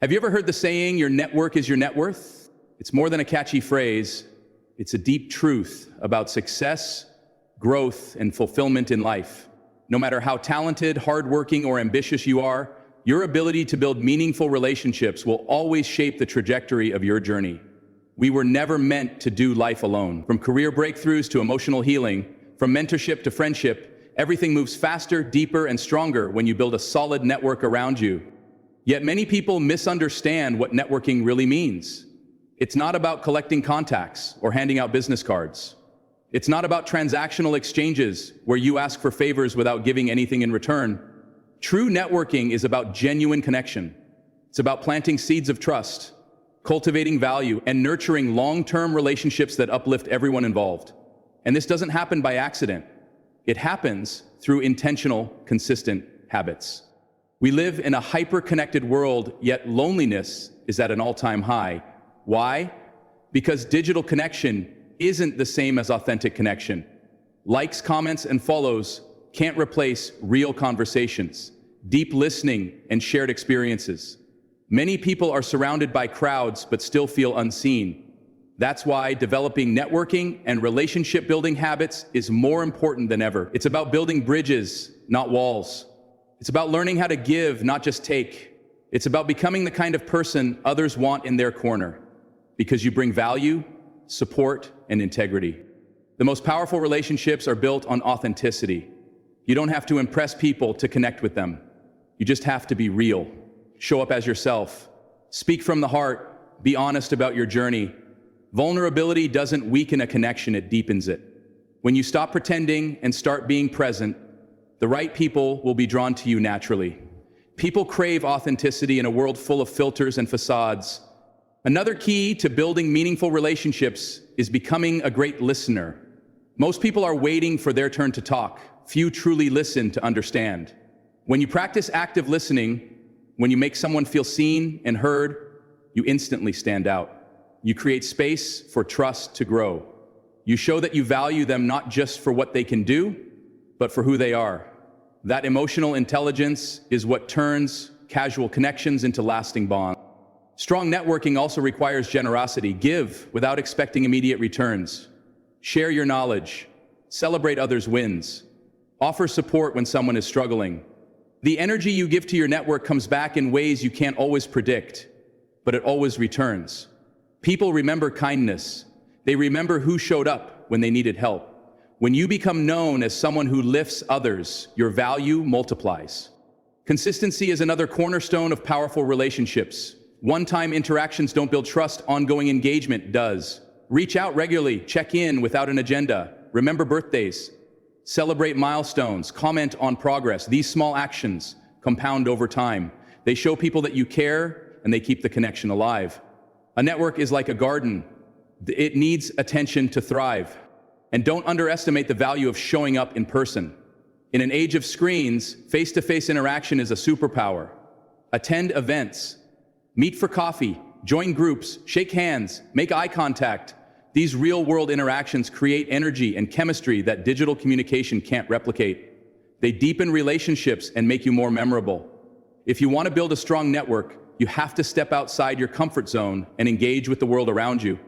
Have you ever heard the saying, your network is your net worth? It's more than a catchy phrase. It's a deep truth about success, growth, and fulfillment in life. No matter how talented, hardworking, or ambitious you are, your ability to build meaningful relationships will always shape the trajectory of your journey. We were never meant to do life alone. From career breakthroughs to emotional healing, from mentorship to friendship, everything moves faster, deeper, and stronger when you build a solid network around you. Yet many people misunderstand what networking really means. It's not about collecting contacts or handing out business cards. It's not about transactional exchanges where you ask for favors without giving anything in return. True networking is about genuine connection. It's about planting seeds of trust, cultivating value, and nurturing long-term relationships that uplift everyone involved. And this doesn't happen by accident. It happens through intentional, consistent habits. We live in a hyper-connected world, yet loneliness is at an all-time high. Why? Because digital connection isn't the same as authentic connection. Likes, comments, and follows can't replace real conversations, deep listening, and shared experiences. Many people are surrounded by crowds but still feel unseen. That's why developing networking and relationship-building habits is more important than ever. It's about building bridges, not walls. It's about learning how to give, not just take. It's about becoming the kind of person others want in their corner, because you bring value, support, and integrity. The most powerful relationships are built on authenticity. You don't have to impress people to connect with them. You just have to be real. Show up as yourself. Speak from the heart. Be honest about your journey. Vulnerability doesn't weaken a connection, it deepens it. When you stop pretending and start being present, the right people will be drawn to you naturally. People crave authenticity in a world full of filters and facades. Another key to building meaningful relationships is becoming a great listener. Most people are waiting for their turn to talk. Few truly listen to understand. When you practice active listening, when you make someone feel seen and heard, you instantly stand out. You create space for trust to grow. You show that you value them not just for what they can do, but for who they are. That emotional intelligence is what turns casual connections into lasting bonds. Strong networking also requires generosity. Give without expecting immediate returns. Share your knowledge. Celebrate others' wins. Offer support when someone is struggling. The energy you give to your network comes back in ways you can't always predict, but it always returns. People remember kindness. They remember who showed up when they needed help. When you become known as someone who lifts others, your value multiplies. Consistency is another cornerstone of powerful relationships. One-time interactions don't build trust, ongoing engagement does. Reach out regularly, check in without an agenda. Remember birthdays. Celebrate milestones, comment on progress. These small actions compound over time. They show people that you care and they keep the connection alive. A network is like a garden. It needs attention to thrive. And don't underestimate the value of showing up in person. In an age of screens, face-to-face interaction is a superpower. Attend events, meet for coffee, join groups, shake hands, make eye contact. These real-world interactions create energy and chemistry that digital communication can't replicate. They deepen relationships and make you more memorable. If you want to build a strong network, you have to step outside your comfort zone and engage with the world around you.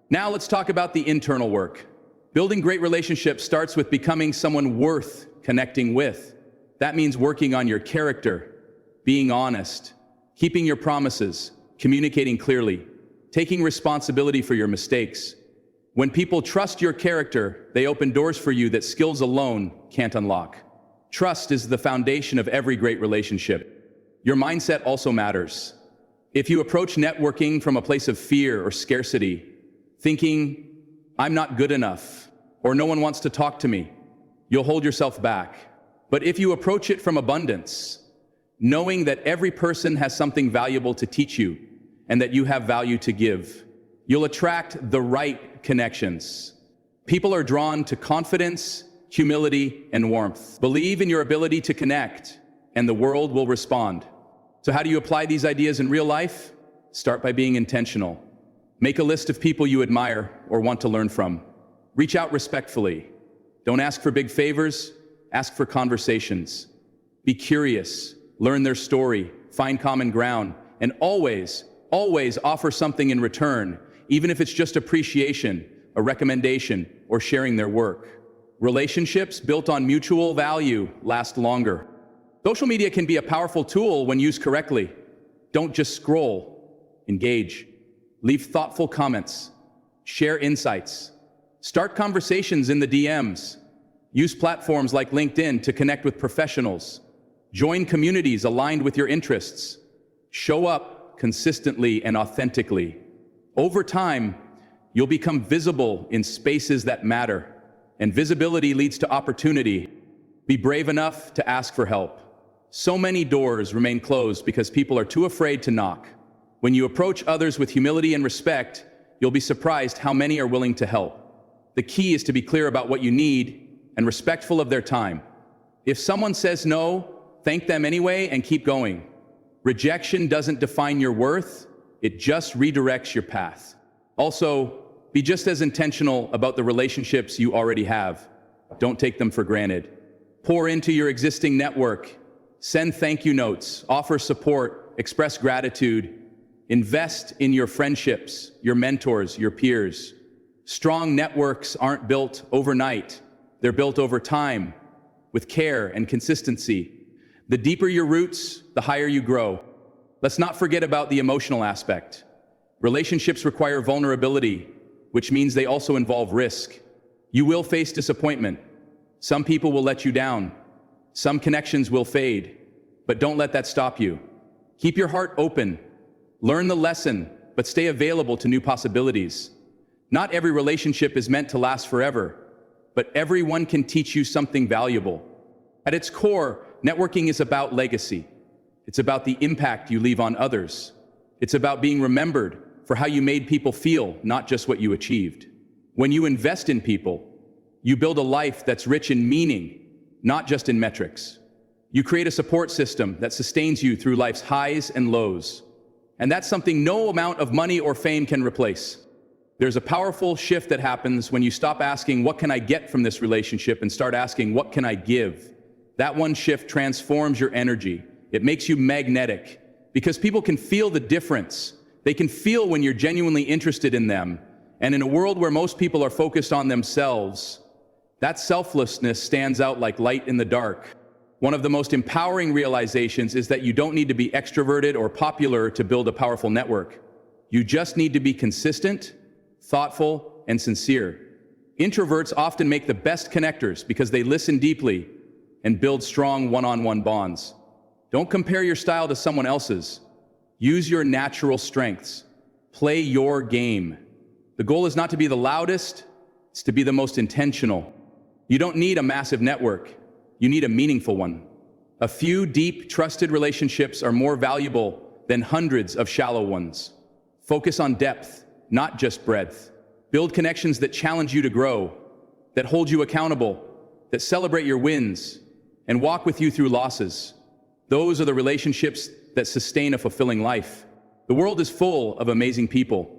Now let's talk about the internal work. Building great relationships starts with becoming someone worth connecting with. That means working on your character, being honest, keeping your promises, communicating clearly, taking responsibility for your mistakes. When people trust your character, they open doors for you that skills alone can't unlock. Trust is the foundation of every great relationship. Your mindset also matters. If you approach networking from a place of fear or scarcity, thinking, I'm not good enough, or no one wants to talk to me, you'll hold yourself back. But if you approach it from abundance, knowing that every person has something valuable to teach you and that you have value to give, you'll attract the right connections. People are drawn to confidence, humility, and warmth. Believe in your ability to connect, and the world will respond. So how do you apply these ideas in real life? Start by being intentional. Make a list of people you admire or want to learn from. Reach out respectfully. Don't ask for big favors, ask for conversations. Be curious, learn their story, find common ground, and always, always offer something in return, even if it's just appreciation, a recommendation, or sharing their work. Relationships built on mutual value last longer. Social media can be a powerful tool when used correctly. Don't just scroll. Engage. Leave thoughtful comments. Share insights. Start conversations in the DMs. Use platforms like LinkedIn to connect with professionals. Join communities aligned with your interests. Show up consistently and authentically. Over time, you'll become visible in spaces that matter, and visibility leads to opportunity. Be brave enough to ask for help. So many doors remain closed because people are too afraid to knock. When you approach others with humility and respect, you'll be surprised how many are willing to help. The key is to be clear about what you need and respectful of their time. If someone says no, thank them anyway and keep going. Rejection doesn't define your worth, it just redirects your path. Also, be just as intentional about the relationships you already have. Don't take them for granted. Pour into your existing network. Send thank you notes, offer support, express gratitude. Invest in your friendships, your mentors, your peers. Strong networks aren't built overnight. They're built over time, with care and consistency. The deeper your roots, the higher you grow. Let's not forget about the emotional aspect. Relationships require vulnerability, which means they also involve risk. You will face disappointment. Some people will let you down. Some connections will fade, but don't let that stop you. Keep your heart open. Learn the lesson, but stay available to new possibilities. Not every relationship is meant to last forever, but everyone can teach you something valuable. At its core, networking is about legacy. It's about the impact you leave on others. It's about being remembered for how you made people feel, not just what you achieved. When you invest in people, you build a life that's rich in meaning, not just in metrics. You create a support system that sustains you through life's highs and lows. And that's something no amount of money or fame can replace. There's a powerful shift that happens when you stop asking, what can I get from this relationship, and start asking, what can I give? That one shift transforms your energy. It makes you magnetic because people can feel the difference. They can feel when you're genuinely interested in them. And in a world where most people are focused on themselves, that selflessness stands out like light in the dark. One of the most empowering realizations is that you don't need to be extroverted or popular to build a powerful network. You just need to be consistent, thoughtful, and sincere. Introverts often make the best connectors because they listen deeply and build strong one-on-one bonds. Don't compare your style to someone else's. Use your natural strengths. Play your game. The goal is not to be the loudest, it's to be the most intentional. You don't need a massive network. You need a meaningful one. A few deep, trusted relationships are more valuable than hundreds of shallow ones. Focus on depth, not just breadth. Build connections that challenge you to grow, that hold you accountable, that celebrate your wins, and walk with you through losses. Those are the relationships that sustain a fulfilling life. The world is full of amazing people.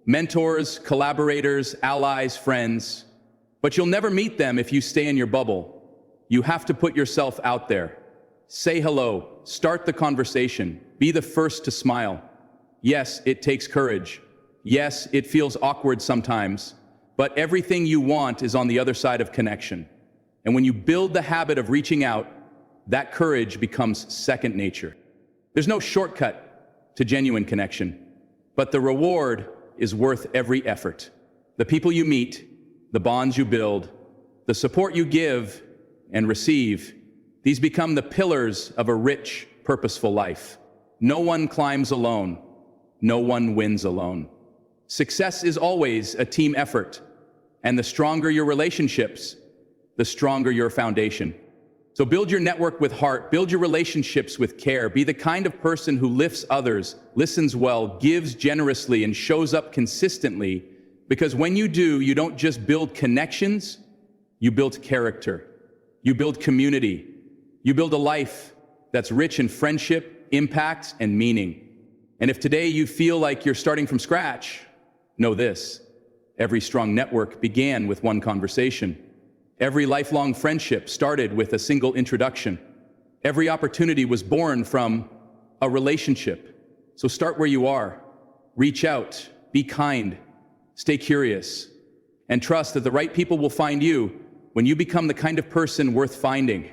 Mentors, collaborators, allies, friends. But you'll never meet them if you stay in your bubble. You have to put yourself out there. Say hello, start the conversation, be the first to smile. Yes, it takes courage. Yes, it feels awkward sometimes, but everything you want is on the other side of connection. And when you build the habit of reaching out, that courage becomes second nature. There's no shortcut to genuine connection, but the reward is worth every effort. The people you meet, the bonds you build, the support you give and receive, these become the pillars of a rich, purposeful life. No one climbs alone. No one wins alone. Success is always a team effort, and the stronger your relationships, the stronger your foundation. So build your network with heart, build your relationships with care, be the kind of person who lifts others, listens well, gives generously, and shows up consistently, because when you do, you don't just build connections, you build character. You build community. You build a life that's rich in friendship, impact, and meaning. And if today you feel like you're starting from scratch, know this: every strong network began with one conversation. Every lifelong friendship started with a single introduction. Every opportunity was born from a relationship. So start where you are. Reach out, be kind, stay curious, and trust that the right people will find you when you become the kind of person worth finding.